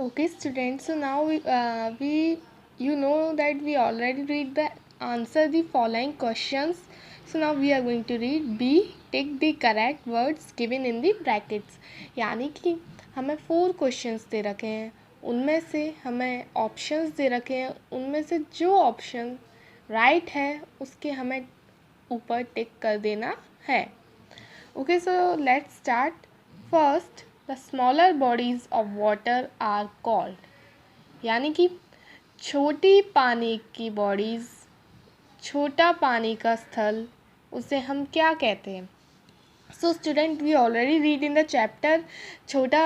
Okay, students. So now we you know that we already read the answer the following questions. So now we are going to read B. Take the correct words given in the brackets. यानी कि हमें 4 questions दे रखे हैं, उनमें से हमें options दे रखे हैं, उनमें से जो ऑप्शन राइट है उसके हमें ऊपर टिक कर देना है. Okay, so let's start. First, the smaller bodies of water are called. यानी कि छोटी पानी की बॉडीज़, छोटा पानी का स्थल, उसे हम क्या कहते हैं? So student, we already read in the chapter. छोटा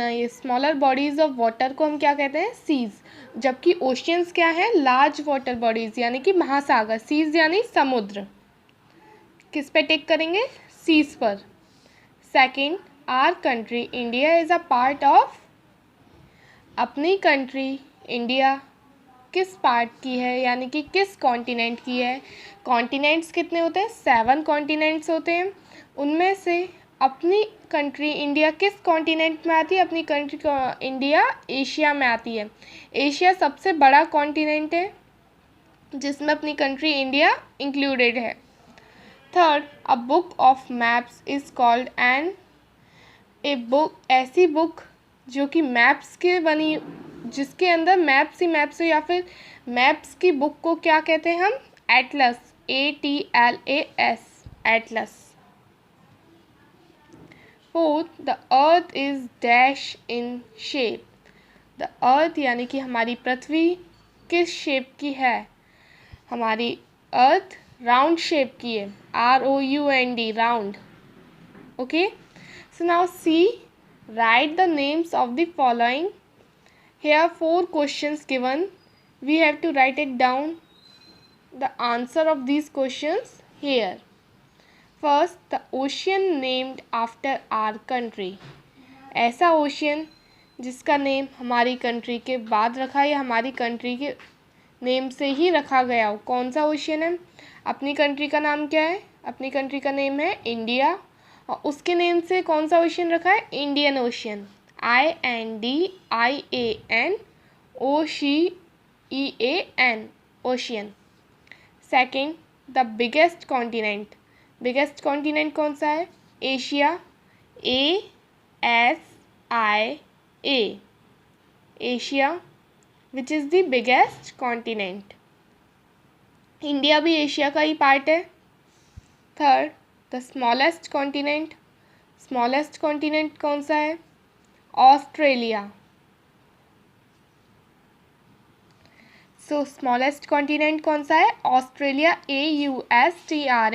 ये स्मॉलर बॉडीज़ ऑफ वाटर को हम क्या कहते हैं? सीज. जबकि ओशियंस क्या है? लार्ज वाटर बॉडीज़ यानी कि महासागर. सीज यानी समुद्र. किस पे टिक करेंगे? सीज पर. Second, our country India is a part of. अपनी कंट्री इंडिया किस पार्ट की है, यानी कि किस कॉन्टिनेंट की है? कॉन्टिनेंट्स कितने होते हैं? 7 कॉन्टिनेंट्स होते हैं. उनमें से अपनी कंट्री इंडिया किस कॉन्टिनेंट में आती है? अपनी कंट्री इंडिया एशिया में आती है. एशिया सबसे बड़ा कॉन्टिनेंट है जिसमें अपनी कंट्री इंडिया इंक्लूडेड है. Third, a book of maps is called an. A book, ऐसी बुक जो कि मैप्स के बनी, जिसके अंदर मैप्स ही मैप्स हो, या फिर मैप्स की बुक को क्या कहते हैं हम? Atlas. ATLAS, Atlas. Fourth, the earth is dash in shape. The earth यानी कि हमारी पृथ्वी किस शेप की है? हमारी अर्थ राउंड शेप की है. ROUND, round. Okay. So now see, write the names of the following. Here 4 questions given. We have to write it down. The answer of these questions here. First, the ocean named after our country. ऐसा ocean जिसका name हमारी country के बाद रखा है या हमारी country के नेम से ही रखा गया हो. कौन सा ओशियन है? अपनी कंट्री का नाम क्या है? अपनी कंट्री का नेम है इंडिया, और उसके नेम से कौन सा ओशियन रखा है? Indian ocean. INDIAN ocean. Second, the biggest continent. Biggest continent कौन सा है? Asia. ASIA, Asia, which is the biggest continent. India भी एशिया का ही पार्ट है. Third, the smallest continent. Smallest continent कौन सा है? ऑस्ट्रेलिया. सो स्मॉलेस्ट कॉन्टिनेंट कौन सा है? ऑस्ट्रेलिया. AUSTRALIA.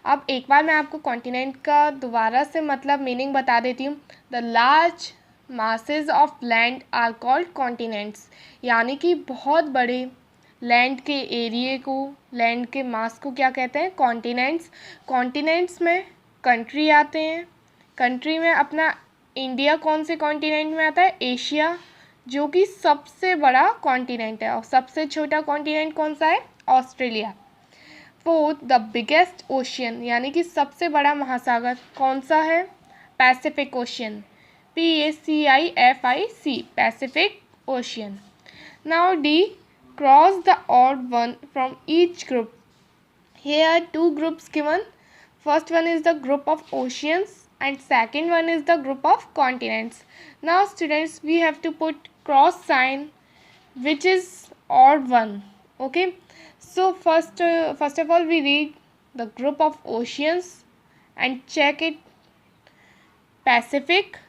अब एक बार मैं आपको कॉन्टिनेंट का दोबारा से मतलब मीनिंग बता देती हूँ. The large masses of land are called continents. यानी कि बहुत बड़े लैंड के एरिए को, लैंड के मास को क्या कहते हैं? कॉन्टिनेंट्स. कॉन्टिनेंट्स में कंट्री आते हैं. कंट्री में अपना इंडिया कौन से कॉन्टिनेंट में आता है? एशिया, जो कि सबसे बड़ा कॉन्टिनेंट है. और सबसे छोटा कॉन्टिनेंट कौन सा है? Australia. Fourth, the biggest ocean यानी कि सबसे बड़ा महासागर कौन सा है? Pacific ocean. PACIFIC, Pacific ocean. Now D, cross the odd one from each group. Here are 2 groups given. First one is the group of oceans and second one is the group of continents. Now students, we have to put cross sign which is odd one. Okay, so first of all we read the group of oceans and check it. Pacific,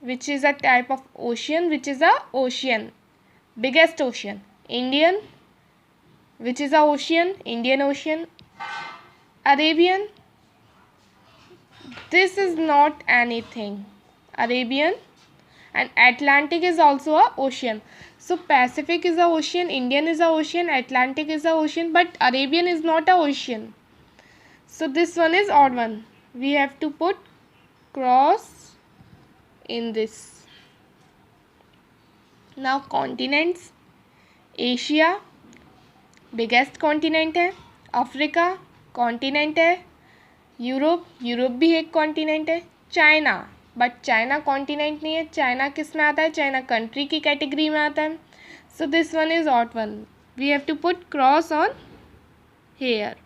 which is a type of ocean, which is a ocean, biggest ocean. Indian, which is a ocean, Indian Ocean. Arabian, this is not anything. Arabian. And Atlantic is also a ocean. So Pacific is a ocean, Indian is a ocean, Atlantic is a ocean, but Arabian is not a ocean. So this one is odd one. We have to put cross in this. Now continents. Asia biggest continent है. Africa continent है. Europe, Europe भी एक continent है. China but China continent नहीं है। China किस में आता है? चाइना कंट्री की कैटेगरी में आता है। So this one is odd one, we have to put cross on here.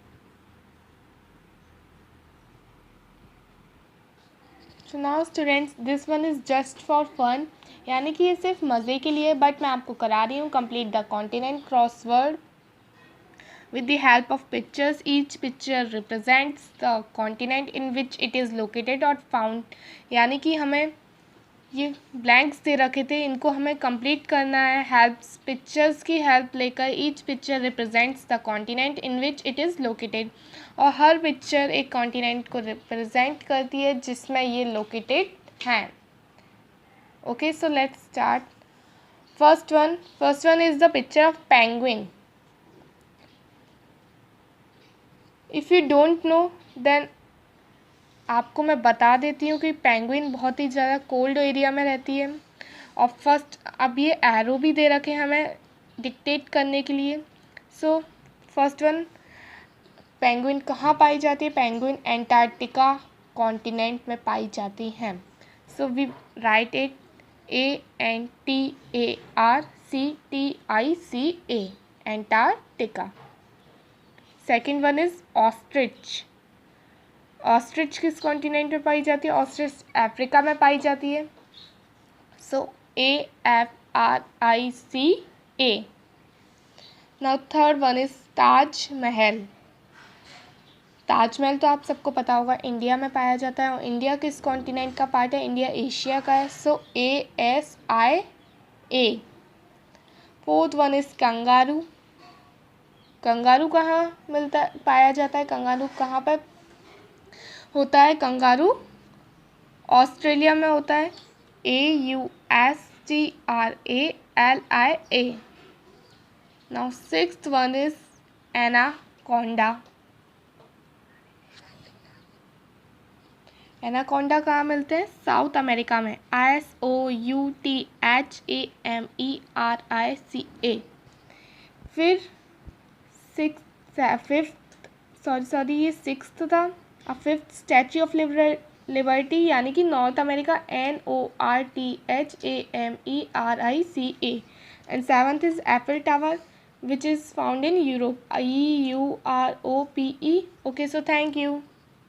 So now students, this one is just for fun, यानी कि ये सिर्फ मज़े के लिए, बट मैं आपको करा रही हूँ। Complete the continent crossword with the help of pictures. Each picture represents the continent in which it is located or found. यानी कि हमें ये ब्लैंक्स दे रखे थे, इनको हमें कंप्लीट करना है हेल्प्स पिक्चर्स की हेल्प लेकर। Each picture represents the continent in which it is located, और हर पिक्चर एक कॉन्टिनेंट को रिप्रेजेंट करती है जिसमें ये लोकेटेड हैं। Okay, so let's start. First one is the picture of penguin. If you don't know then आपको मैं बता देती हूँ कि पेंगुइन बहुत ही ज़्यादा कोल्ड एरिया में रहती है। और फर्स्ट अब ये एरो भी दे रखे हैं हमें डिक्टेट करने के लिए। सो फर्स्ट वन, पेंगुइन कहाँ पाई जाती है? पेंगुइन एंटार्क्टिका कॉन्टिनेंट में पाई जाती हैं। So we write it ANTARCTICA, Antarctica. Second one is ostrich. Ostrich किस कॉन्टिनेंट में पाई जाती है? ऑस्ट्रिच अफ्रीका में पाई जाती है। सो AFRICA। Now third one is Taj Mahal. Taj Mahal तो आप सबको पता होगा इंडिया में पाया जाता है, और इंडिया किस कॉन्टिनेंट का पार्ट है? इंडिया एशिया का है। सो ASIA। Fourth one is kangaroo. Kangaroo कहाँ मिलता है, पाया जाता है? कंगारू कहाँ पर होता है? कंगारू ऑस्ट्रेलिया में होता है। AUSTRALIA। Now sixth one is anaconda. Anaconda कहाँ मिलते हैं? साउथ अमेरिका में। SOUTHAMERICA। फिर ये सिक्स्थ था। अब फिफ्थ स्टैच्यू ऑफ लिबर्टी, यानी कि north America, NORTHAMERICA। And seventh is Eiffel tower which is found in Europe, EUROPE। Okay, so thank you.